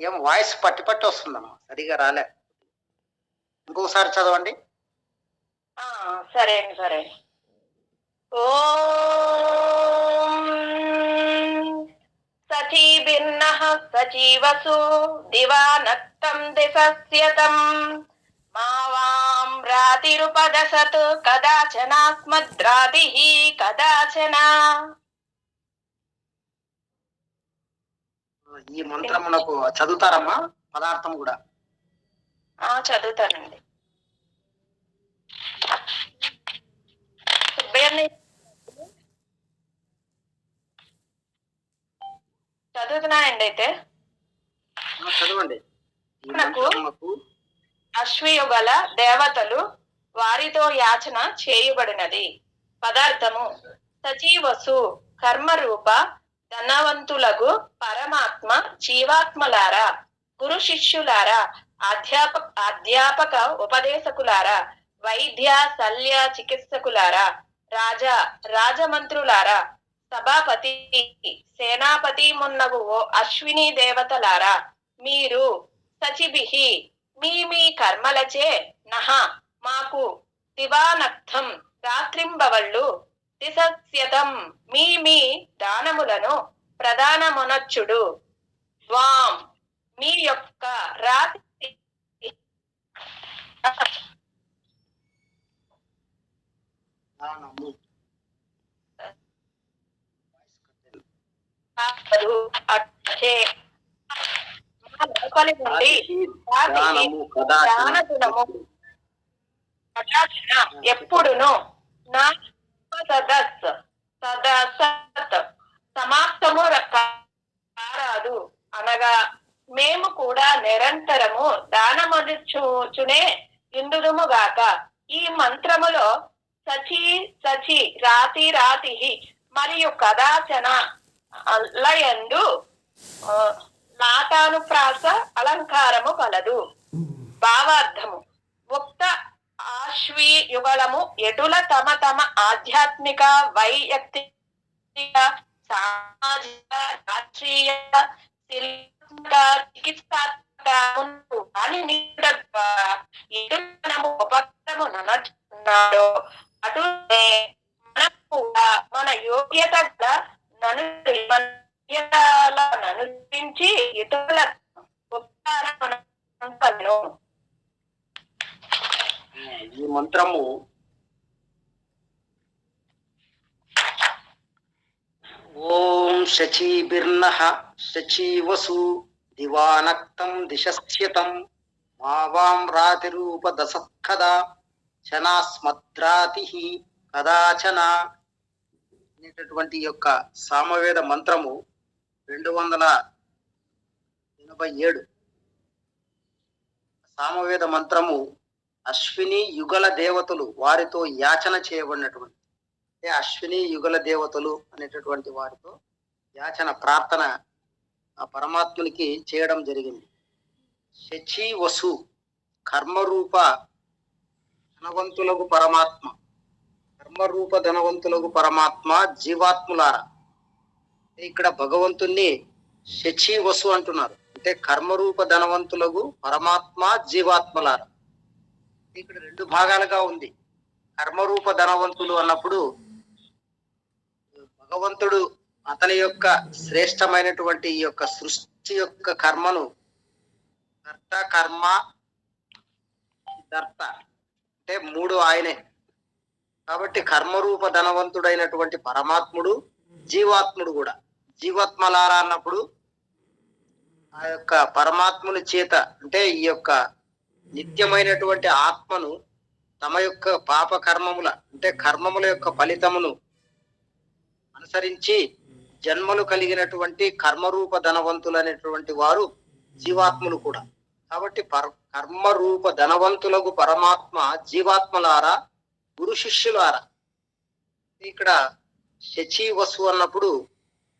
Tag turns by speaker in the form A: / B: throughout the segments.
A: ఏం వాయిస్ పట్టి పట్టి వస్తుందమ్మా, సరిగా రాలే. ఇంకొకసారి చదవండి.
B: ఆ, సరే అండి, సరే. ఓం సచీభిర్నః సచీవసు దివానక్తం దిశస్యతం మా వాం రాతిరుపదసత్ కదాచనాస్మద్రాతిః కదాచన.
A: ఈ మంత్రమునకు చదువుతారమ్మా పదార్థం కూడా?
B: చదువుతానండి. సుబ్బయ్య చదువుతున్నానండి. అయితే
A: చదవండి.
B: అశ్వయుగల దేవతలు వారితో యాచన చేయబడినది. పదార్థము సజీవసు కర్మరూప ధనవంతులకు పరమాత్మ జీవాత్మలారా, గురు శిష్యులారా, అధ్యాపక ఉపదేశకులారా, వైద్య శల్య చికిత్సకులారా, రాజమంత్రులారా, సభాపతి సేనాపతి మున్నగు అశ్విని దేవతలారా, మీరు సచిభిహి మీ కర్మలచే నహ మాకు దివానక్తం రాత్రింబవళ్ళు దిశస్యతం మీ దానములను ప్రధానమునొచ్చుడు. వాం మీ యొక్క రాత్రి లోపలి నుండి దానగుణము ఎప్పుడును నా సదసత్ సమాప్తము కారాదు అనగా మేము కూడా నిరంతరము దానమనుచునే ఇందుదుముగాక. ఈ మంత్రములో సచి సచి రాతి రాతి మరియు కదాచన లయందు లాటానుప్రాస అలంకారము కలదు. భావార్థము ఉక్త ఆశ్వయుగళము ఎటుల తమ తమ ఆధ్యాత్మిక వైయక్తిక సామాజిక రాష్ట్రీయ చికిత్సాత్మక ఉపక్రమున్నాడో అటునే మనం కూడా మన యోగ్యత అనుసరించి ఇతరుల
A: ఈ మంత్రము ఓం శచీభిర్నః శచీవసు దివానక్తం దిశస్యతం మా వాం రాతిరూపదసత్కదా శనాస్మద్రాతిః కదాచన అనేటటువంటి యొక్క సామవేద మంత్రము 287 సామవేద మంత్రము అశ్విని యుగల దేవతలు వారితో యాచన చేయబడినటువంటి, అశ్విని యుగల దేవతలు అనేటటువంటి వారితో యాచన ప్రార్థన ఆ పరమాత్మునికి చేయడం జరిగింది. శచి వసు కర్మరూప ధనవంతులకు పరమాత్మ, కర్మరూప ధనవంతులకు పరమాత్మ జీవాత్ములారా. ఇక్కడ భగవంతుణ్ణి శచి వసు అంటున్నారు, అంటే కర్మరూప ధనవంతులకు పరమాత్మ జీవాత్మలారా. ఇక్కడ 2 భాగాలుగా ఉంది. కర్మరూప ధనవంతులు అన్నప్పుడు భగవంతుడు అతని యొక్క శ్రేష్టమైనటువంటి ఈ యొక్క సృష్టి యొక్క కర్మను కర్త కర్మ దర్త అంటే 3 ఆయనే. కాబట్టి కర్మరూప ధనవంతుడైనటువంటి పరమాత్ముడు, జీవాత్ముడు కూడా. జీవాత్మలారా అన్నప్పుడు ఆ యొక్క పరమాత్ముని చేత, అంటే ఈ యొక్క నిత్యమైనటువంటి ఆత్మను తమ యొక్క పాప కర్మముల, అంటే కర్మముల యొక్క ఫలితమును అనుసరించి జన్మలు కలిగినటువంటి కర్మరూప ధనవంతులు అనేటువంటి వారు జీవాత్ములు కూడా. కాబట్టి కర్మరూప ధనవంతులకు పరమాత్మ జీవాత్మలారా, గురు శిష్యులారా. ఇక్కడ శచి వసు అన్నప్పుడు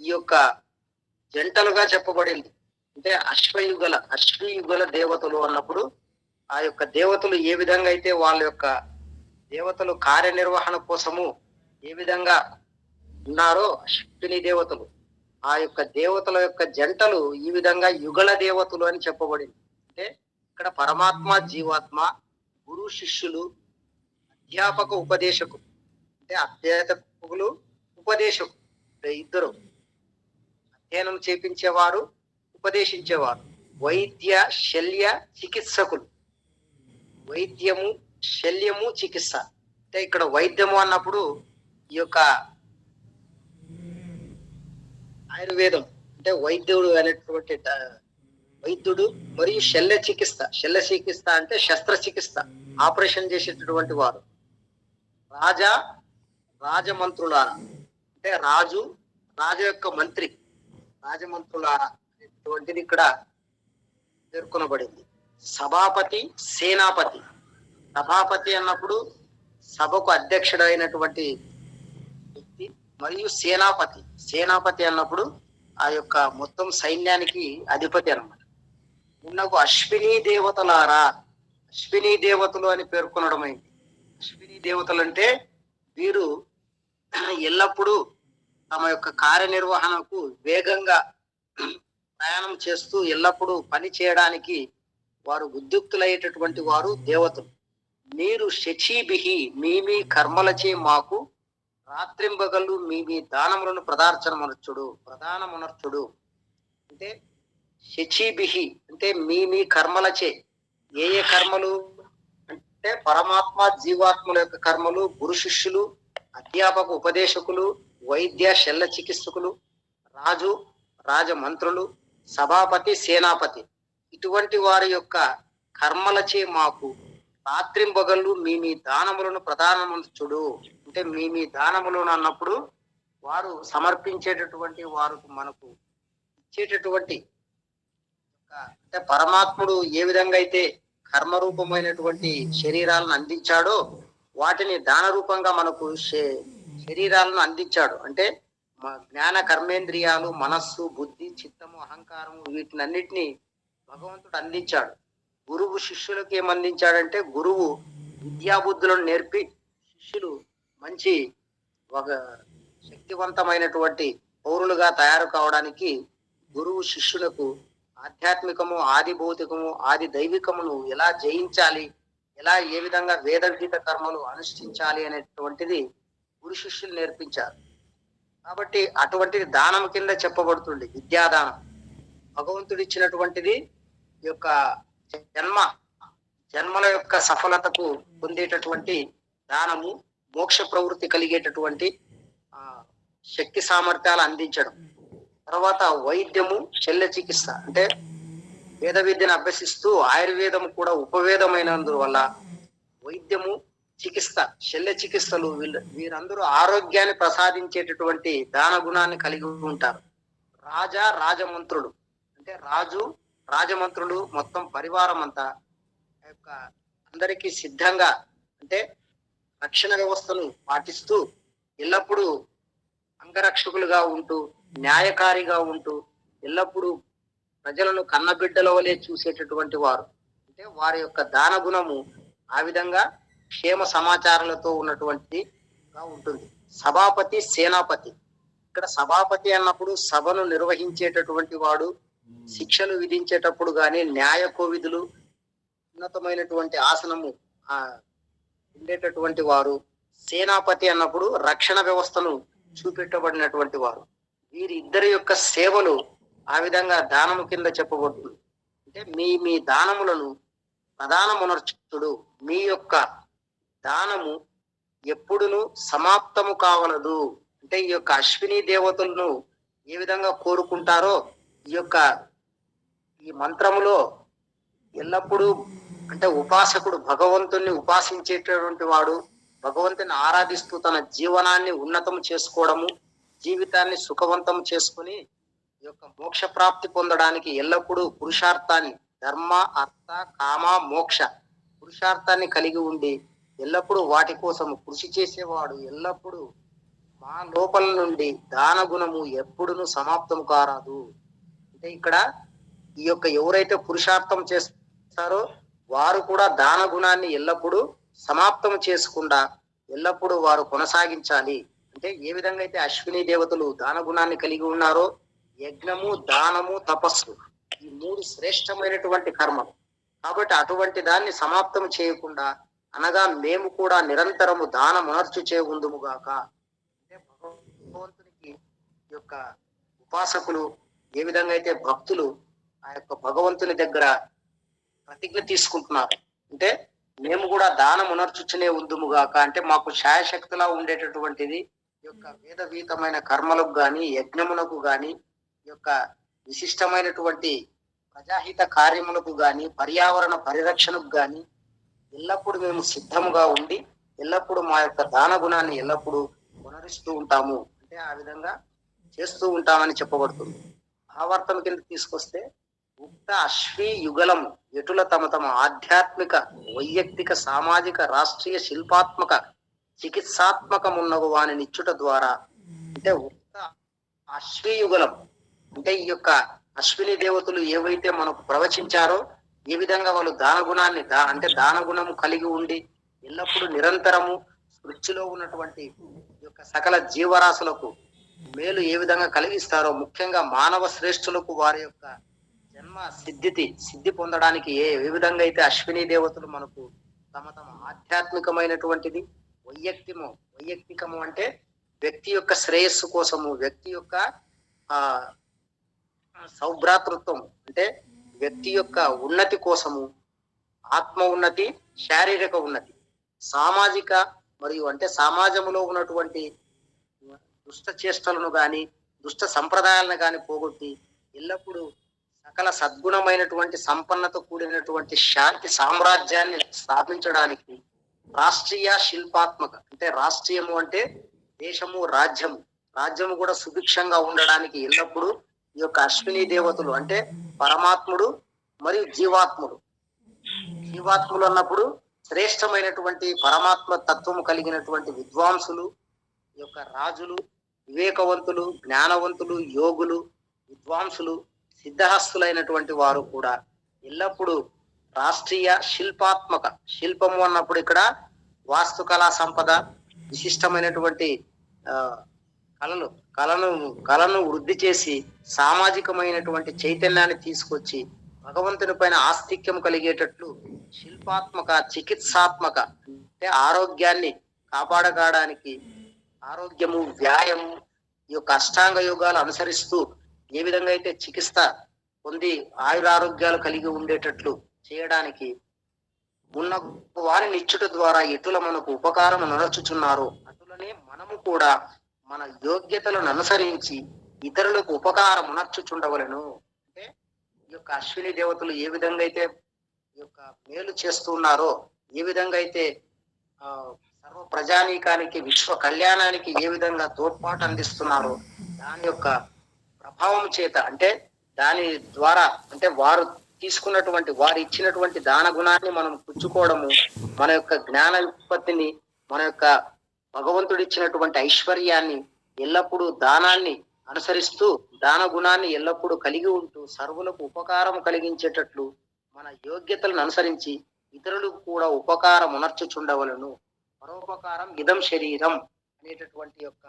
A: ఈ యొక్క జంటలుగా చెప్పబడింది. అంటే అశ్వయుగల దేవతలు అన్నప్పుడు ఆ యొక్క దేవతలు ఏ విధంగా అయితే వాళ్ళ యొక్క దేవతలు కార్యనిర్వహణ కోసము ఏ విధంగా ఉన్నారో అశ్విని దేవతలు, ఆ యొక్క దేవతల యొక్క జంటలు ఈ విధంగా యుగళ దేవతలు అని చెప్పబడింది. అంటే ఇక్కడ పరమాత్మ జీవాత్మ, గురు శిష్యులు, అధ్యాపక ఉపదేశకులు. అంటే అధ్యాపకులు, ఉపదేశకులు ఇద్దరు. అధ్యయనం చేపించేవారు, ఉపదేశించేవారు. వైద్య శల్య చికిత్సకులు. వైద్యము, శల్యము, చికిత్స. అంటే ఇక్కడ వైద్యము అన్నప్పుడు ఈ యొక్క ఆయుర్వేదం అంటే వైద్యుడు అనేటువంటి వైద్యుడు, మరియు శల్య చికిత్స. శల్య చికిత్స అంటే శస్త్రచికిత్స, ఆపరేషన్ చేసేటటువంటి వారు. రాజా, రాజమంత్రులారా అంటే రాజు, రాజు యొక్క మంత్రి, రాజమంత్రులారా అనేటువంటిది ఇక్కడ పేర్కొనబడింది. సభాపతి, సేనాపతి. సభాపతి అన్నప్పుడు సభకు అధ్యక్షుడు అయినటువంటి వ్యక్తి, మరియు సేనాపతి. సేనాపతి అన్నప్పుడు ఆ యొక్క మొత్తం సైన్యానికి అధిపతి అన్నమాట. ఉన్నకు అశ్విని దేవతలారా, అశ్విని దేవతలు అని పేర్కొనడం అయింది. అశ్విని దేవతలు అంటే వీరు ఎల్లప్పుడూ తమ యొక్క కార్యనిర్వహణకు వేగంగా ప్రయాణం చేస్తూ ఎల్లప్పుడూ పని చేయడానికి వారు ఉద్యుక్తులయ్యేటటువంటి వారు దేవతలు. మీరు శచీభిహి, మీ కర్మలచే మాకు రాత్రింబగళ్ళు మీ దానములను ప్రధానమునర్చుడు. అంటే శచీభిహి అంటే మీ కర్మలచే. ఏ కర్మలు అంటే పరమాత్మ జీవాత్మల యొక్క కర్మలు, గురు శిష్యులు, అధ్యాపక ఉపదేశకులు, వైద్య శల్య చికిత్సకులు, రాజు, రాజమంత్రులు, సభాపతి, సేనాపతి. ఇటువంటి వారి యొక్క కర్మలచే మాకు రాత్రింబగళ్ళు మీ దానములను ప్రధానమునర్చుడు. అంటే మీ దానములను అన్నప్పుడు వారు సమర్పించేటటువంటి వారు మనకు ఇచ్చేటటువంటి అంటే పరమాత్ముడు ఏ విధంగా అయితే కర్మరూపమైనటువంటి శరీరాలను అందించాడో వాటిని దాన రూపంగా మనకు శరీరాలను అందించాడు. అంటే జ్ఞాన కర్మేంద్రియాలు, మనస్సు, బుద్ధి, చిత్తము, అహంకారము, వీటినన్నిటినీ భగవంతుడు అందించాడు. గురువు శిష్యులకు ఏమందించాడంటే గురువు విద్యాబుద్ధులను నేర్పి శిష్యులు మంచి ఒక శక్తివంతమైనటువంటి పౌరులుగా తయారు కావడానికి గురువు శిష్యులకు ఆధ్యాత్మికము, ఆది భౌతికము, ఆది దైవికమును ఎలా జయించాలి, ఎలా ఏ విధంగా వేదవిహిత కర్మలు అనుష్ఠించాలి అనేటువంటిది గురు శిష్యులు నేర్పించారు. కాబట్టి అటువంటిది దానం కింద చెప్పబడుతుంది. విద్యాదానం భగవంతుడు ఇచ్చినటువంటిది. ఈ యొక్క జన్మల యొక్క సఫలతకు పొందేటటువంటి దానము, మోక్ష ప్రవృత్తి కలిగేటటువంటి శక్తి సామర్థ్యాలు అందించడం. తర్వాత వైద్యము, శల్య చికిత్స అంటే వేద విద్యను అభ్యసిస్తూ ఆయుర్వేదం కూడా ఉపవేదమైనందువల్ల వైద్యము, చికిత్స, శల్య చికిత్సలు వీరందరూ ఆరోగ్యాన్ని ప్రసాదించేటటువంటి దాన గుణాన్ని కలిగి ఉంటారు. రాజా, రాజమంత్రుడు అంటే రాజు, రాజమంత్రులు మొత్తం పరివారం అంతా యొక్క అందరికీ సిద్ధంగా అంటే రక్షణ వ్యవస్థను పాటిస్తూ ఎల్లప్పుడూ అంగరక్షకులుగా ఉంటూ, న్యాయకారిగా ఉంటూ, ఎల్లప్పుడూ ప్రజలను కన్నబిడ్డల వలె చూసేటటువంటి వారు. అంటే వారి యొక్క దాన గుణము ఆ విధంగా క్షేమ సమాచారాలతో ఉన్నటువంటిగా ఉంటుంది. సభాపతి, సేనాపతి. ఇక్కడ సభాపతి అన్నప్పుడు సభను నిర్వహించేటటువంటి వాడు, శిక్షలు విధించేటప్పుడు గాని న్యాయ కోవిధులు, ఉన్నతమైనటువంటి ఆసనము ఉండేటటువంటి వారు. సేనాపతి అన్నప్పుడు రక్షణ వ్యవస్థను చూపెట్టబడినటువంటి వారు. వీరిద్దరి యొక్క సేవలు ఆ విధంగా దానము కింద చెప్పబడుతుంది. అంటే మీ దానములను ప్రధానమునర్చుడు. మీ యొక్క దానము ఎప్పుడును సమాప్తము కావలదు. అంటే ఈ యొక్క అశ్విని దేవతలను ఏ విధంగా కోరుకుంటారో ఈ మంత్రములో ఎల్లప్పుడూ అంటే ఉపాసకుడు భగవంతుణ్ణి ఉపాసించేటటువంటి వాడు భగవంతుని ఆరాధిస్తూ తన జీవనాన్ని ఉన్నతం చేసుకోవడము, జీవితాన్ని సుఖవంతం చేసుకుని ఈ యొక్క మోక్ష ప్రాప్తి పొందడానికి ఎల్లప్పుడూ పురుషార్థాన్ని, ధర్మ, అర్థ, కామ, మోక్ష పురుషార్థాన్ని కలిగి ఉండి ఎల్లప్పుడూ వాటి కోసం కృషి చేసేవాడు. ఎల్లప్పుడూ మా లోపల నుండి దాన గుణము ఎప్పుడును సమాప్తం కారాదు. అంటే ఇక్కడ ఈ యొక్క ఎవరైతే పురుషార్థం చేస్తారో వారు కూడా దాన గుణాన్ని ఎల్లప్పుడూ సమాప్తం చేసుకుండా ఎల్లప్పుడూ వారు కొనసాగించాలి. అంటే ఏ విధంగా అయితే అశ్విని దేవతలు దాన గుణాన్ని కలిగి ఉన్నారో యజ్ఞము, దానము, తపస్సు, ఈ మూడు శ్రేష్టమైనటువంటి కర్మలు. కాబట్టి అటువంటి దాన్ని సమాప్తం చేయకుండా, అనగా మేము కూడా నిరంతరము దానమునర్చు చే ఉందుముగాక. అంటే భగవంతునికి ఈ యొక్క ఉపాసకులు ఏ విధంగా అయితే భక్తులు ఆ యొక్క భగవంతుని దగ్గర ప్రతిజ్ఞ తీసుకుంటున్నారు, అంటే మేము కూడా దానమునర్చుచునే ఉందుముగాక, అంటే మాకు శాయశక్తిలా ఉండేటటువంటిది ఈ యొక్క వేదవీతమైన కర్మలకు గాని, యజ్ఞములకు గాని, ఈ యొక్క విశిష్టమైనటువంటి ప్రజాహిత కార్యములకు గాని, పర్యావరణ పరిరక్షణకు గాని ఎల్లప్పుడూ మేము సిద్ధముగా ఉండి ఎల్లప్పుడూ మా యొక్క దాన గుణాన్ని ఎల్లప్పుడూ పునరిస్తూ ఉంటాము, అంటే ఆ విధంగా చేస్తూ ఉంటామని చెప్పబడుతుంది. భావార్థం కింద తీసుకొస్తే ఉక్త అశ్వీ యుగలం ఎటుల తమ తమ ఆధ్యాత్మిక, వైయక్తిక, సామాజిక, రాష్ట్రీయ, శిల్పాత్మక, చికిత్సాత్మకమున్నగు వాని నిచ్చుట ద్వారా, అంటే ఉక్త అశ్వీయుగలం అంటే ఈ యొక్క అశ్విని దేవతలు ఏవైతే మనకు ప్రవచించారో, ఏ విధంగా వాళ్ళు దాన గుణాన్ని అంటే దాన గుణము కలిగి ఉండి ఎల్లప్పుడూ నిరంతరము స్పృష్టిలో ఉన్నటువంటి ఈ యొక్క సకల జీవరాశులకు మేలు ఏ విధంగా కలిగిస్తారో, ముఖ్యంగా మానవ శ్రేష్ఠులకు వారి యొక్క జన్మ సిద్ధి పొందడానికి ఏ విధంగా అయితే అశ్విని దేవతలు మనకు తమ తమ ఆధ్యాత్మికమైనటువంటిది, వైయక్తికము అంటే వ్యక్తి యొక్క శ్రేయస్సు కోసము, వ్యక్తి యొక్క ఆ సౌభ్రాతృత్వం అంటే వ్యక్తి యొక్క ఉన్నతి కోసము, ఆత్మ ఉన్నతి, శారీరక ఉన్నతి, సామాజిక మరియు అంటే సమాజంలో ఉన్నటువంటి దుష్ట చేష్టలను గాని, దుష్ట సంప్రదాయాలను గాని పోగొట్టి ఎల్లప్పుడూ సకల సద్గుణమైనటువంటి సంపన్నత కూడినటువంటి శాంతి సామ్రాజ్యాన్ని స్థాపించడానికి, రాష్ట్రీయ, శిల్పాత్మక అంటే రాష్ట్రీయము అంటే దేశము, రాజ్యము కూడా సుభిక్షంగా ఉండడానికి ఎల్లప్పుడూ ఈ యొక్క అశ్విని దేవతలు అంటే పరమాత్ముడు మరియు జీవాత్ములు అన్నప్పుడు శ్రేష్టమైనటువంటి పరమాత్మ తత్వము కలిగినటువంటి విద్వాంసులు, ఈ యొక్క రాజులు, వివేకవంతులు, జ్ఞానవంతులు, యోగులు, విద్వాంసులు, సిద్ధహస్తులైనటువంటి వారు కూడా ఎల్లప్పుడూ రాష్ట్రీయ, శిల్పాత్మక, శిల్పము అన్నప్పుడు ఇక్కడ వాస్తుకళా సంపద, విశిష్టమైనటువంటి కళను వృద్ధి చేసి సామాజికమైనటువంటి చైతన్యాన్ని తీసుకొచ్చి భగవంతుని పైన ఆస్తిక్యం కలిగేటట్లు, శిల్పాత్మక, చికిత్సాత్మక అంటే ఆరోగ్యాన్ని కాపాడడానికి ఆరోగ్యము, వ్యాయామం, ఈ యొక్క అష్టాంగ యోగాలు అనుసరిస్తూ ఏ విధంగా అయితే చికిత్స పొంది ఆయురారోగ్యాలు కలిగి ఉండేటట్లు చేయడానికి ఉన్న వారిని ఇచ్చుట ద్వారా ఎటుల మనకు ఉపకారం నడచుచున్నారు, అటులనే మనము కూడా మన యోగ్యతలను అనుసరించి ఇతరులకు ఉపకారం నర్చుచుండవలను. అంటే ఈ యొక్క అశ్విని దేవతలు ఏ విధంగా అయితే ఈ యొక్క మేలు చేస్తున్నారో, ఏ విధంగా అయితే సర్వ ప్రజానీకానికి, విశ్వ కళ్యాణానికి ఏ విధంగా తోడ్పాటు అందిస్తున్నారో, దాని యొక్క ప్రభావం చేత అంటే దాని ద్వారా అంటే వారు ఇచ్చినటువంటి దాన గుణాన్ని మనం పుచ్చుకోవడము, మన యొక్క జ్ఞాన ఉత్పత్తిని, మన యొక్క భగవంతుడు ఇచ్చినటువంటి ఐశ్వర్యాన్ని ఎల్లప్పుడూ దానాన్ని అనుసరిస్తూ దాన గుణాన్ని ఎల్లప్పుడూ కలిగి ఉంటూ సర్వులకు ఉపకారం కలిగించేటట్లు మన యోగ్యతలను అనుసరించి ఇతరులకు కూడా ఉపకారం ఉనర్చుచుండవలను. పరోపకారం ఇదం శరీరం అనేటటువంటి యొక్క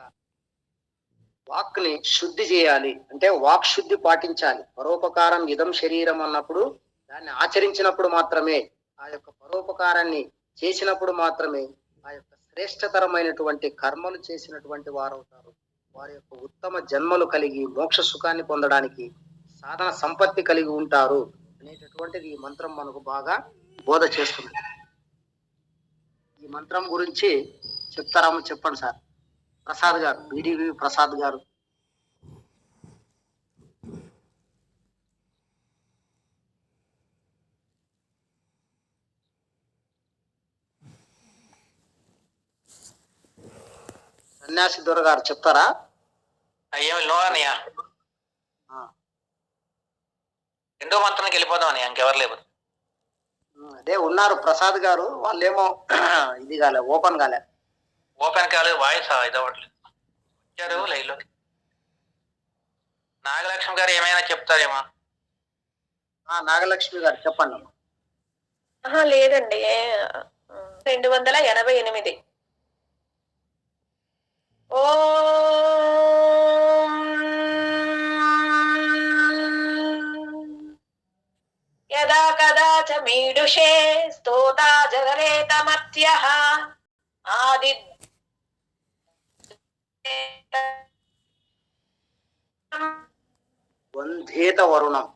A: వాక్ని శుద్ధి చేయాలి, అంటే వాక్ శుద్ధి పాటించాలి. పరోపకారం ఇదం శరీరం అన్నప్పుడు దాన్ని ఆచరించినప్పుడు మాత్రమే, ఆ యొక్క పరోపకారాన్ని చేసినప్పుడు మాత్రమే ఆ యొక్క శ్రేష్టతరమైనటువంటి కర్మలు చేసినటువంటి వారవుతారు. వారి యొక్క ఉత్తమ జన్మలు కలిగి మోక్ష సుఖాన్ని పొందడానికి సాధన సంపత్తి కలిగి ఉంటారు అనేటటువంటిది ఈ మంత్రం మనకు బాగా బోధ చేస్తుంది. ఈ మంత్రం గురించి చెప్తారామో చెప్పండి సార్. ప్రసాద్ గారు, బిడివి ప్రసాద్ గారు. సన్యాసి దొర గారు చెప్తారా?
C: ఏమి లో అన్నయ్య, రెండో మంత్రానికి వెళ్ళిపోదాం అన్నయ్య, ఇంకెవరు లేరు.
A: అదే ఉన్నారు ప్రసాద్ గారు, వాళ్ళేమో ఇది కాలే, ఓపెన్ కాలే.
C: ఓపెన్ కాలేదు, వాయిస్ ఇదవ్వట్లేదు. వచ్చారు లైవ్లో. నాగలక్ష్మి గారు ఏమైనా చెప్తారేమో.
A: నాగలక్ష్మి గారు చెప్పండి.
B: లేదండి, 288. ఓం మీడుషే స్తోతా జగరేతమత్యః ఆది
A: వందేత వరుణం